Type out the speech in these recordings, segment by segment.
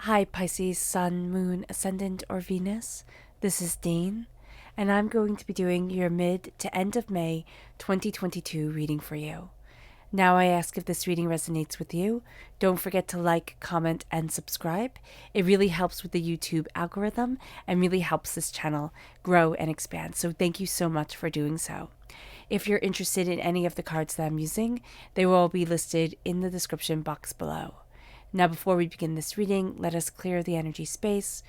Hi Pisces, Sun, Moon, Ascendant, or Venus. This is Dane, and I'm going to be doing your mid to end of May 2022 reading for you. Now I ask if this reading resonates with you. Don't forget to like, comment, and subscribe. It really helps with the YouTube algorithm and really helps this channel grow and expand. So thank you so much for doing so. If you're interested in any of the cards that I'm using, they will all be listed in the description box below. Now, before we begin this reading, let us clear the energy space,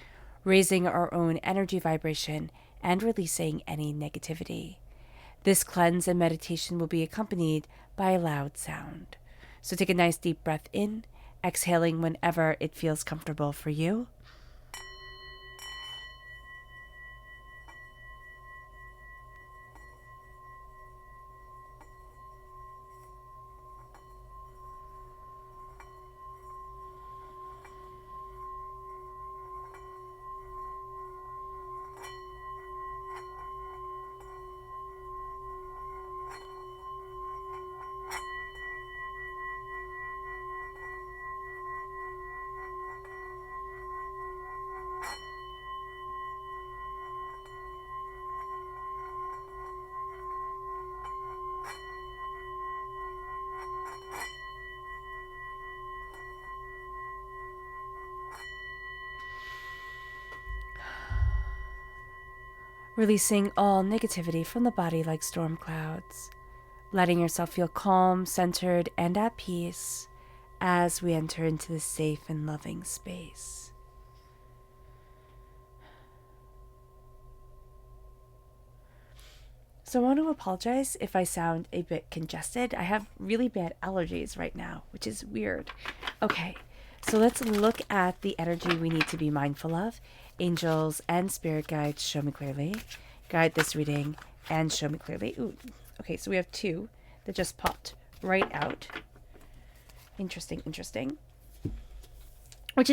raising our own energy vibration and releasing any negativity. This cleanse and meditation will be accompanied by a loud sound. So take a nice deep breath in, exhaling whenever it feels comfortable for you. Releasing all negativity from the body like storm clouds, letting yourself feel calm, centered, and at peace as we enter into this safe and loving space. So I want to apologize if I sound a bit congested. I have really bad allergies right now, which is weird. Okay, so let's look at the energy we need to be mindful of. Angels and spirit guides, show me clearly. Guide this reading and show me clearly. Ooh, okay, so we have two that just popped right out. Interesting. What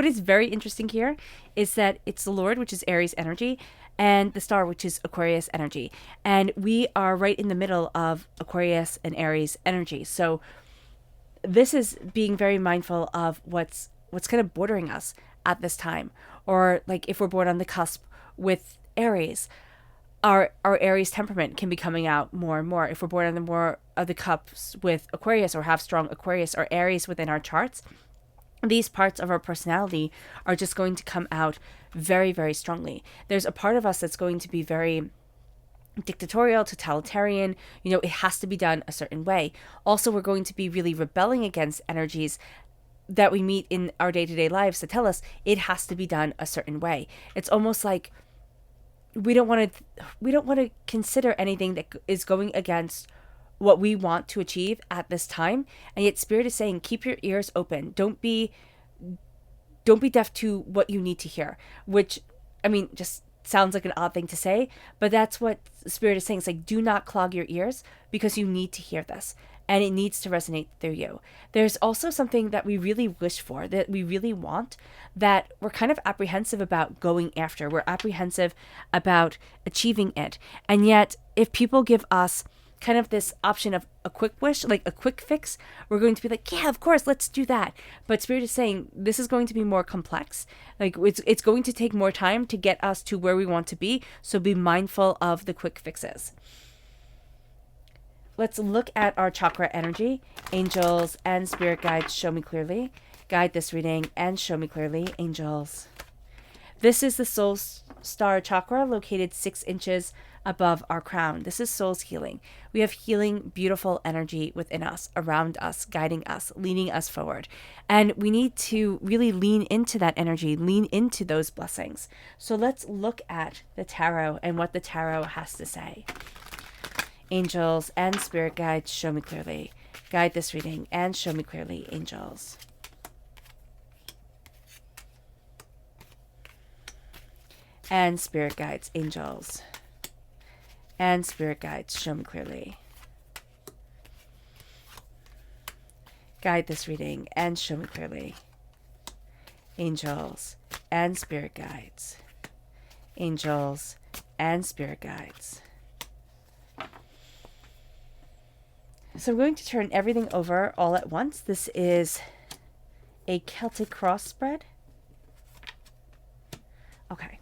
is very interesting here is that it's the Lord, which is Aries energy, and the star, which is Aquarius energy. And we are right in the middle of Aquarius and Aries energy. So this is being very mindful of what's kind of bordering us at this time. Or like if we're born on the cusp with Aries, our Aries temperament can be coming out more and more. If we're born on the more of the cups with Aquarius or have strong Aquarius or Aries within our charts, these parts of our personality are just going to come out very, very strongly. There's a part of us that's going to be very dictatorial, totalitarian. It has to be done a certain way. Also, we're going to be really rebelling against energies that we meet in our day-to-day lives that tell us it has to be done a certain way. It's almost like we don't want to consider anything that is going against what we want to achieve at this time. And yet Spirit is saying, keep your ears open. Don't be deaf to what you need to hear, which, I mean, just sounds like an odd thing to say, but that's what Spirit is saying. It's like, do not clog your ears because you need to hear this and it needs to resonate through you. There's also something that we really wish for, that we really want, that we're kind of apprehensive about going after. We're apprehensive about achieving it. And yet, if people give us kind of this option of a quick wish, like a quick fix, we're going to be like, yeah, of course, let's do that. But Spirit is saying this is going to be more complex. Like it's going to take more time to get us to where we want to be. So be mindful of the quick fixes. Let's look at our chakra energy. Angels and spirit guides, show me clearly. Guide this reading and show me clearly, angels. This is the soul star chakra located 6 inches above our crown. This is soul's healing. We have healing, beautiful energy within us, around us, guiding us, leading us forward. And we need to really lean into that energy, lean into those blessings. So let's look at the tarot and what the tarot has to say. Angels and spirit guides, show me clearly. Guide this reading and show me clearly, angels. And spirit guides, angels. And spirit guides, show me clearly. Guide this reading and show me clearly. Angels and spirit guides. Angels and spirit guides. So I'm going to turn everything over all at once. This is a Celtic cross spread. Okay.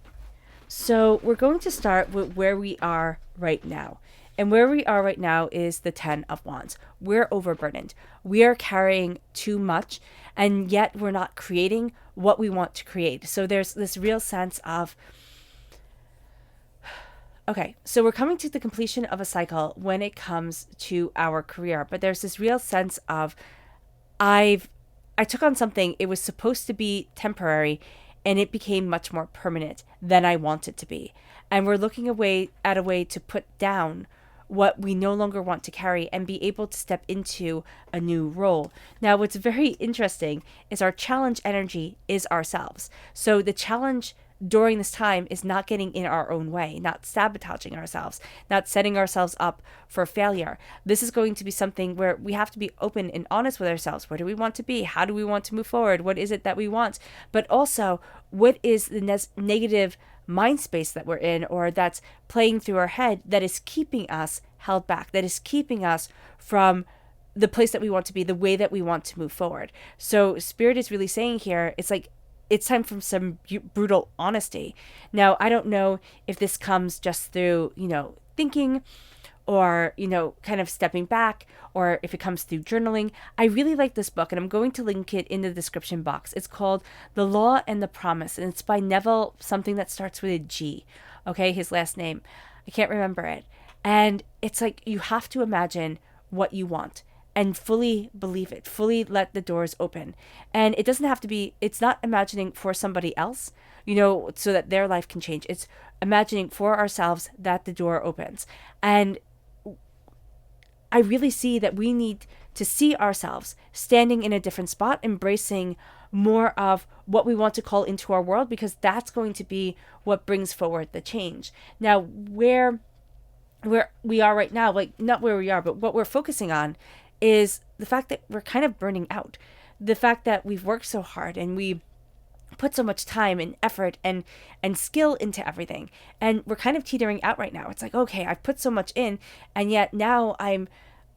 So we're going to start with where we are right now. And where we are right now is the 10 of Wands. We're overburdened. We are carrying too much, and yet we're not creating what we want to create. So there's this real sense of, okay, so we're coming to the completion of a cycle when it comes to our career, but there's this real sense of, I took on something, it was supposed to be temporary, and it became much more permanent than I want it to be. And we're looking at a way to put down what we no longer want to carry and be able to step into a new role. Now, what's very interesting is our challenge energy is ourselves. So the challenge during this time is not getting in our own way, not sabotaging ourselves, not setting ourselves up for failure. This is going to be something where we have to be open and honest with ourselves. Where do we want to be? How do we want to move forward? What is it that we want? But also, what is the negative mind space that we're in, or that's playing through our head, that is keeping us held back, that is keeping us from the place that we want to be, the way that we want to move forward. So Spirit is really saying here, it's like, it's time for some brutal honesty. Now, I don't know if this comes just through, thinking, or, kind of stepping back, or if it comes through journaling. I really like this book, and I'm going to link it in the description box. It's called The Law and the Promise, and it's by Neville, something that starts with a G. Okay, his last name. I can't remember it. And it's like, you have to imagine what you want and fully believe it, fully let the doors open. And it doesn't have to be, it's not imagining for somebody else, so that their life can change. It's imagining for ourselves that the door opens. And I really see that we need to see ourselves standing in a different spot, embracing more of what we want to call into our world, because that's going to be what brings forward the change. Now, where we are right now, like not where we are, but what we're focusing on is the fact that we're kind of burning out. The fact that we've worked so hard and we put so much time and effort and skill into everything, and we're kind of teetering out right now. It's like, okay, I've put so much in, and yet now I'm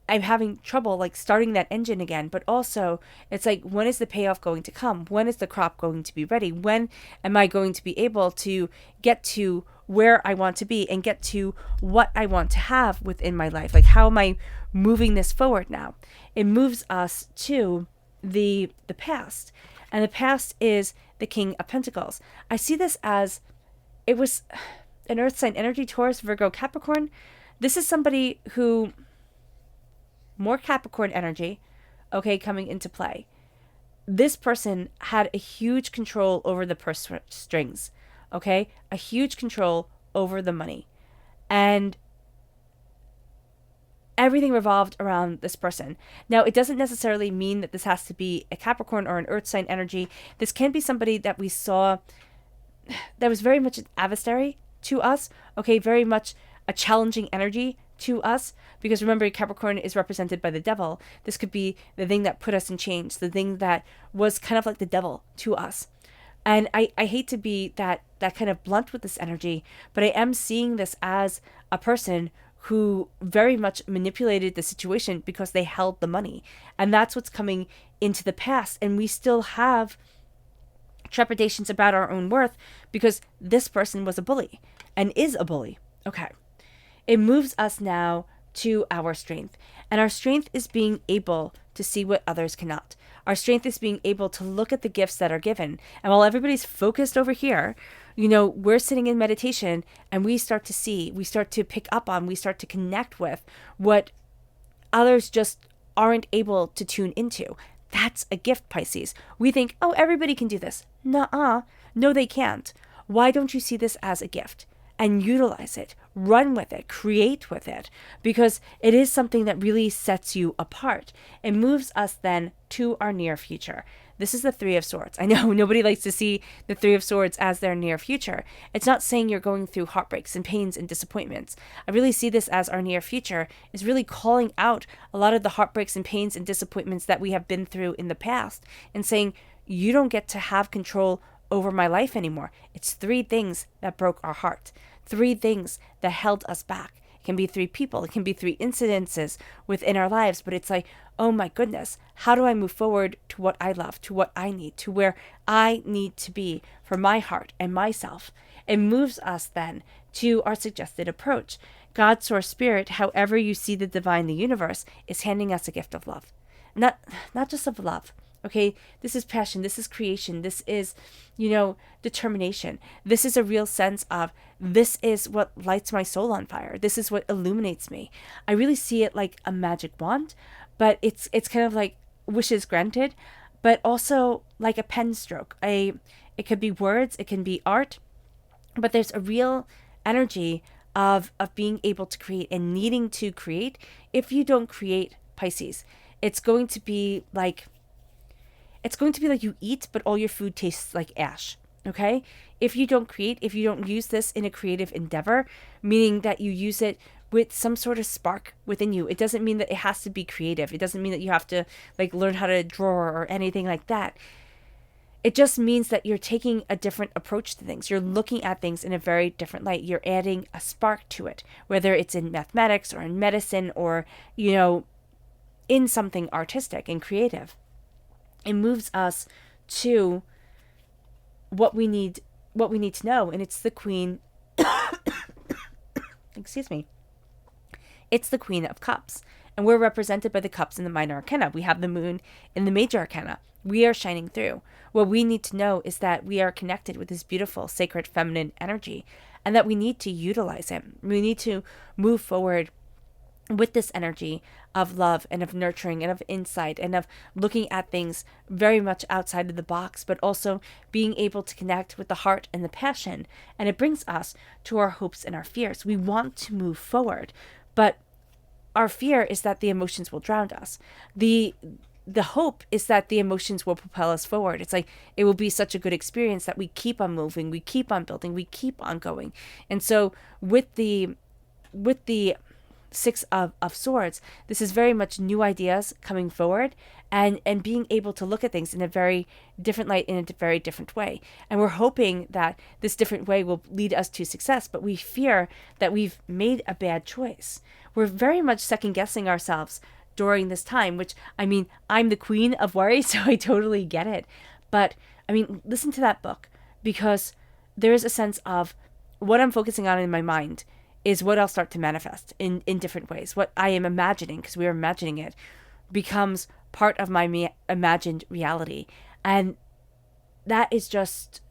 having trouble like starting that engine again. But also, it's like, when is the payoff going to come? When is the crop going to be ready? When am I going to be able to get to where I want to be and get to what I want to have within my life? Like, how am I moving this forward now? It moves us to the past. And the past is the King of Pentacles. I see this as, it was an earth sign energy, Taurus, Virgo, Capricorn. This is somebody who, more Capricorn energy, okay, coming into play. This person had a huge control over the purse strings, okay? A huge control over the money. And everything revolved around this person. Now, it doesn't necessarily mean that this has to be a Capricorn or an earth sign energy. This can be somebody that we saw that was very much an adversary to us, okay? Very much a challenging energy to us, because remember, Capricorn is represented by the devil. This could be the thing that put us in chains, the thing that was kind of like the devil to us. And I hate to be that kind of blunt with this energy, but I am seeing this as a person who very much manipulated the situation because they held the money. And that's what's coming into the past. And we still have trepidations about our own worth because this person was a bully and is a bully. Okay. It moves us now to our strength. And our strength is being able to see what others cannot. Our strength is being able to look at the gifts that are given. And while everybody's focused over here, we're sitting in meditation and we start to see, we start to pick up on, we start to connect with what others just aren't able to tune into. That's a gift, Pisces. We think, oh, everybody can do this. Nuh-uh. No, they can't. Why don't you see this as a gift and utilize it, run with it, create with it? Because it is something that really sets you apart. It moves us then to our near future. This is the Three of Swords. I know nobody likes to see the Three of Swords as their near future. It's not saying you're going through heartbreaks and pains and disappointments. I really see this as our near future is really calling out a lot of the heartbreaks and pains and disappointments that we have been through in the past and saying, you don't get to have control over my life anymore. It's three things that broke our heart. Three things that held us back. It can be 3 people. It can be 3 incidences within our lives. But it's like, oh my goodness, how do I move forward to what I love, to what I need, to where I need to be for my heart and myself? It moves us then to our suggested approach. God, Source, Spirit, however you see the divine, the universe, is handing us a gift of love. Not just of love. Okay, this is passion, this is creation, this is, determination. This is a real sense of, this is what lights my soul on fire. This is what illuminates me. I really see it like a magic wand, but it's kind of like wishes granted, but also like a pen stroke. It could be words, it can be art, but there's a real energy of being able to create and needing to create. If you don't create, Pisces, it's going to be like you eat, but all your food tastes like ash. Okay? If you don't create, if you don't use this in a creative endeavor, meaning that you use it with some sort of spark within you, it doesn't mean that it has to be creative. It doesn't mean that you have to like learn how to draw or anything like that. It just means that you're taking a different approach to things. You're looking at things in a very different light. You're adding a spark to it, whether it's in mathematics or in medicine or, in something artistic and creative. It moves us to what we need to know. And it's the Queen, excuse me. It's the Queen of Cups. And we're represented by the cups in the minor arcana. We have the moon in the major arcana. We are shining through. What we need to know is that we are connected with this beautiful, sacred, feminine energy, and that we need to utilize it. We need to move forward with this energy of love and of nurturing and of insight and of looking at things very much outside of the box, but also being able to connect with the heart and the passion. And it brings us to our hopes and our fears. We want to move forward, but our fear is that the emotions will drown us. The hope is that the emotions will propel us forward. It's like it will be such a good experience that we keep on moving, we keep on building, we keep on going. And so with the Six of Swords, this is very much new ideas coming forward and being able to look at things in a very different light, in a very different way. And we're hoping that this different way will lead us to success, but we fear that we've made a bad choice. We're very much second guessing ourselves during this time, which, I'm the queen of worry, so I totally get it. But, listen to that book, because there is a sense of what I'm focusing on in my mind is what I'll start to manifest in different ways. What I am imagining, because we are imagining it, becomes part of my imagined reality. And that is just,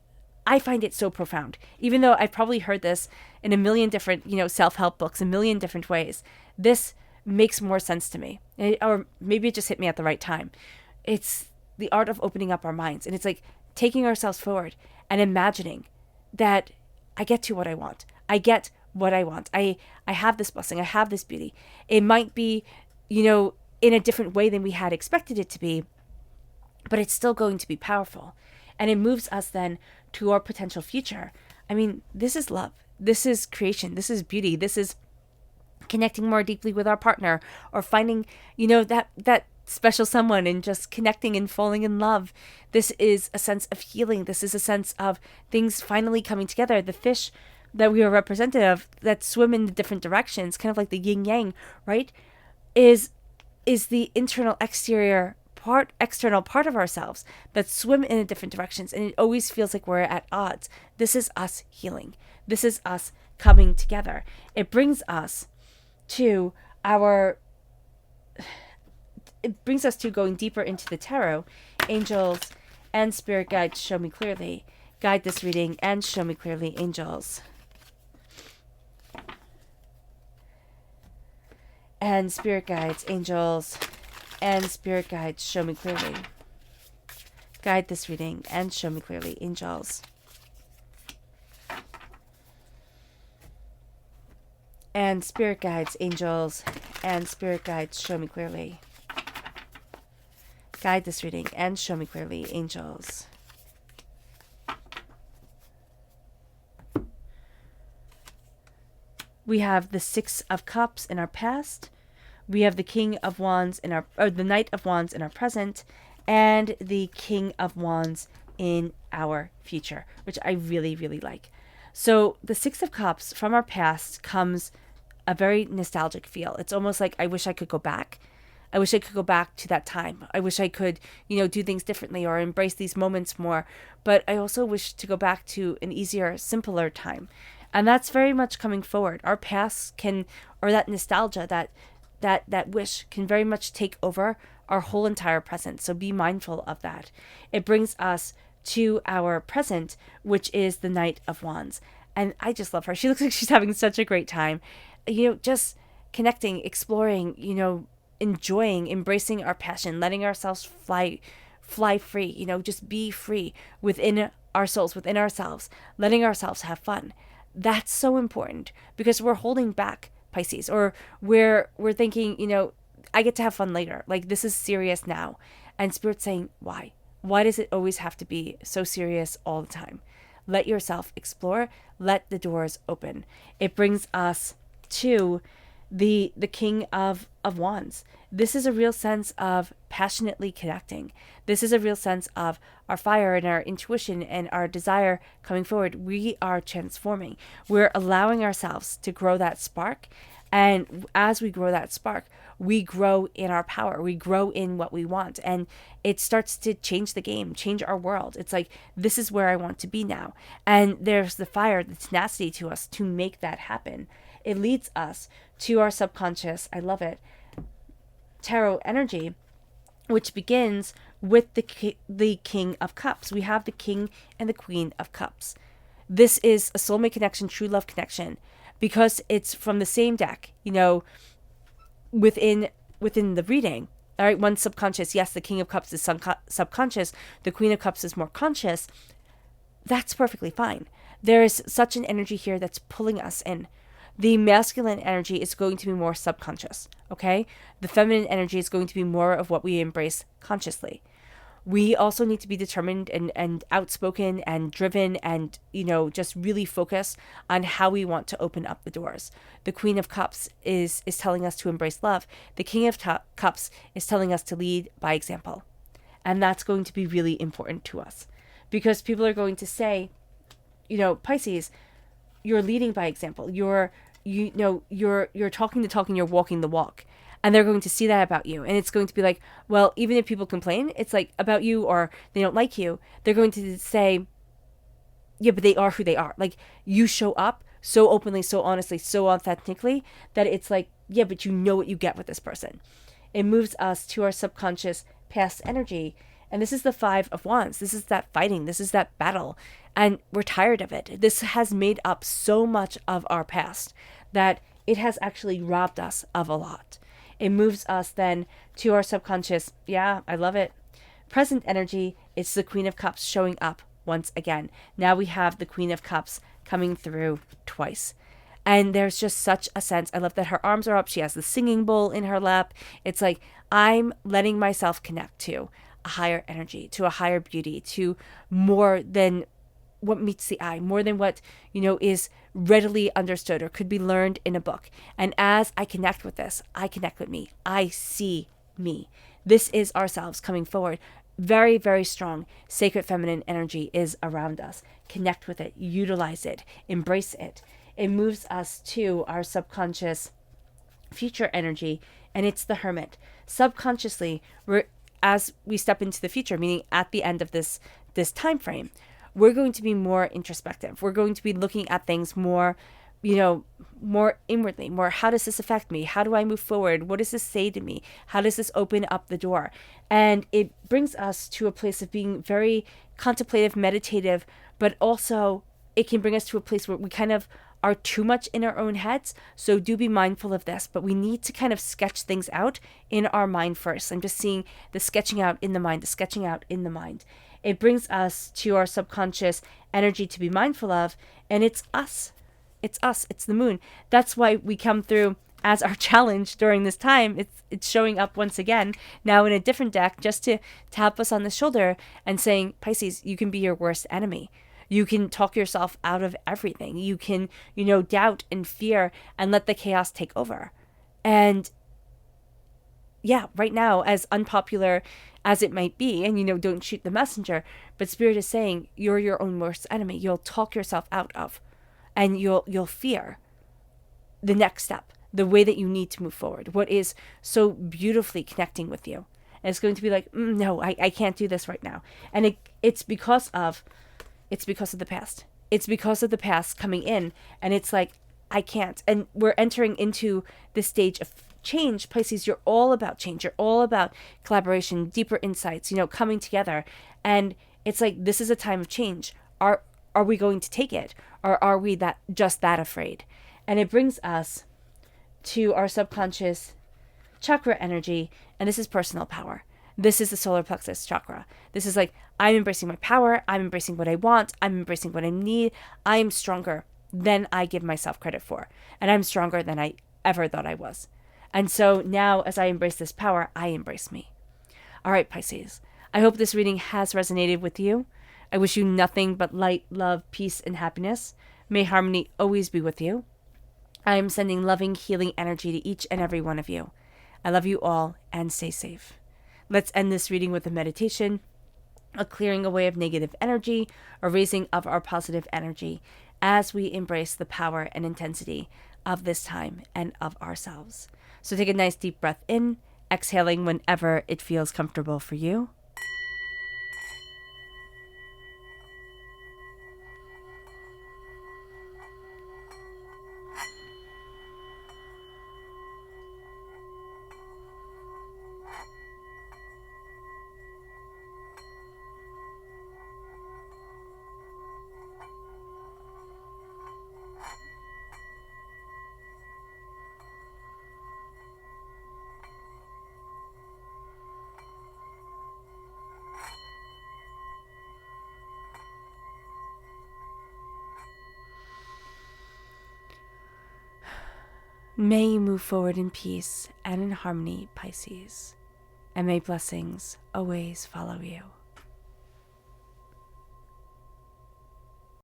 I find it so profound. Even though I've probably heard this in a million different, self-help books, a million different ways, this makes more sense to me. Or maybe it just hit me at the right time. It's the art of opening up our minds. And it's like taking ourselves forward and imagining that I get to what I want. I get what I want. I have this blessing. I have this beauty. It might be, in a different way than we had expected it to be, but it's still going to be powerful. And it moves us then to our potential future. This is love. This is creation. This is beauty. This is connecting more deeply with our partner, or finding, that special someone and just connecting and falling in love. This is a sense of healing. This is a sense of things finally coming together. The fish that we are representative that swim in the different directions, kind of like the yin yang, right? Is the external part of ourselves that swim in different directions, and it always feels like we're at odds. This is us healing. This is us coming together. It brings us to going deeper into the tarot. Angels and spirit guides, show me clearly. Guide this reading and show me clearly, angels. And spirit guides, angels, and spirit guides, show me clearly. Guide this reading and show me clearly, angels. And spirit guides, angels, and spirit guides, show me clearly. Guide this reading and show me clearly, angels. We have the Six of Cups in our past. We have the King of Wands the Knight of Wands in our present, and the King of Wands in our future, which I really, really like. So the Six of Cups from our past comes a very nostalgic feel. It's almost like I wish I could go back. I wish I could go back to that time. I wish I could, do things differently or embrace these moments more. But I also wish to go back to an easier, simpler time. And that's very much coming forward. Our past can, or that nostalgia, that wish can very much take over our whole entire present. So be mindful of that. It brings us to our present, which is the Knight of Wands. And I just love her. She looks like she's having such a great time. Just connecting, exploring, enjoying, embracing our passion, letting ourselves fly free, just be free within our souls, within ourselves, letting ourselves have fun. That's so important because we're holding back, Pisces, or we're thinking, I get to have fun later. Like, this is serious now. And Spirit's saying, why? Why does it always have to be so serious all the time? Let yourself explore. Let the doors open. It brings us to the King of Wands. This is a real sense of passionately connecting. This is a real sense of our fire and our intuition and our desire coming forward. We are transforming. We're allowing ourselves to grow that spark. And as we grow that spark, we grow in our power. We grow in what we want. And it starts to change the game, change our world. It's like, this is where I want to be now. And there's the fire, the tenacity to us to make that happen. It leads us to our subconscious, I love it, tarot energy, which begins with the King of Cups. We have the King and the Queen of Cups. This is a soulmate connection, true love connection, because it's from the same deck, within the reading. All right, one's subconscious. Yes, the King of Cups is subconscious. The Queen of Cups is more conscious. That's perfectly fine. There is such an energy here that's pulling us in. The masculine energy is going to be more subconscious, okay? The feminine energy is going to be more of what we embrace consciously. We also need to be determined and outspoken and driven and, just really focus on how we want to open up the doors. The Queen of Cups is telling us to embrace love. The King of Cups is telling us to lead by example. And that's going to be really important to us because people are going to say, Pisces, you're leading by example. You're talking the talk and you're walking the walk. And they're going to see that about you. And it's going to be like, well, even if people complain, it's like about you or they don't like you, they're going to say, yeah, but they are who they are. Like, you show up so openly, so honestly, so authentically that it's like, yeah, but you know what you get with this person. It moves us to our subconscious past energy. And this is the Five of Wands. This is that fighting. This is that battle. And we're tired of it. This has made up so much of our past that it has actually robbed us of a lot. It moves us then to our subconscious. Yeah, I love it. Present energy, it's the Queen of Cups showing up once again. Now we have the Queen of Cups coming through twice. And there's just such a sense. I love that her arms are up. She has the singing bowl in her lap. It's like, I'm letting myself connect to a higher energy, to a higher beauty, to more than what meets the eye, more than what, is readily understood or could be learned in a book. And as I connect with this, I connect with me. I see me. This is ourselves coming forward. Very, very strong sacred feminine energy is around us. Connect with it, utilize it, embrace it. It moves us to our subconscious future energy, and it's the Hermit. Subconsciously, as we step into the future, meaning at the end of this time frame, we're going to be more introspective. We're going to be looking at things more, more inwardly, more, how does this affect me? How do I move forward? What does this say to me? How does this open up the door? And it brings us to a place of being very contemplative, meditative, but also it can bring us to a place where we kind of are too much in our own heads. So do be mindful of this, but we need to kind of sketch things out in our mind first. I'm just seeing the sketching out in the mind, the sketching out in the mind. It brings us to our subconscious energy to be mindful of, and it's us. It's us. It's the moon. That's why we come through as our challenge during this time. It's showing up once again, now in a different deck, just to tap us on the shoulder and saying, Pisces, you can be your worst enemy. You can talk yourself out of everything. You can, doubt and fear and let the chaos take over. And yeah, right now, as unpopular as it might be, and don't shoot the messenger, but Spirit is saying you're your own worst enemy. You'll talk yourself out of, and you'll fear. the next step, the way that you need to move forward, what is so beautifully connecting with you. And it's going to be like, no, I can't do this right now. And it's because of the past. It's because of the past coming in, and it's like, I can't. And we're entering into this stage of change. Pisces, you're all about change. You're all about collaboration, deeper insights, coming together. And it's like, this is a time of change. Are we going to take it? Or are we just that afraid? And it brings us to our subconscious chakra energy, and this is personal power. This is the solar plexus chakra. This is like, I'm embracing my power. I'm embracing what I want. I'm embracing what I need. I'm stronger than I give myself credit for. And I'm stronger than I ever thought I was. And so now, as I embrace this power, I embrace me. All right, Pisces. I hope this reading has resonated with you. I wish you nothing but light, love, peace, and happiness. May harmony always be with you. I am sending loving, healing energy to each and every one of you. I love you all, and stay safe. Let's end this reading with a meditation, a clearing away of negative energy, a raising of our positive energy as we embrace the power and intensity of this time and of ourselves. So take a nice deep breath in, exhaling whenever it feels comfortable for you. May you move forward in peace and in harmony, Pisces, and may blessings always follow you.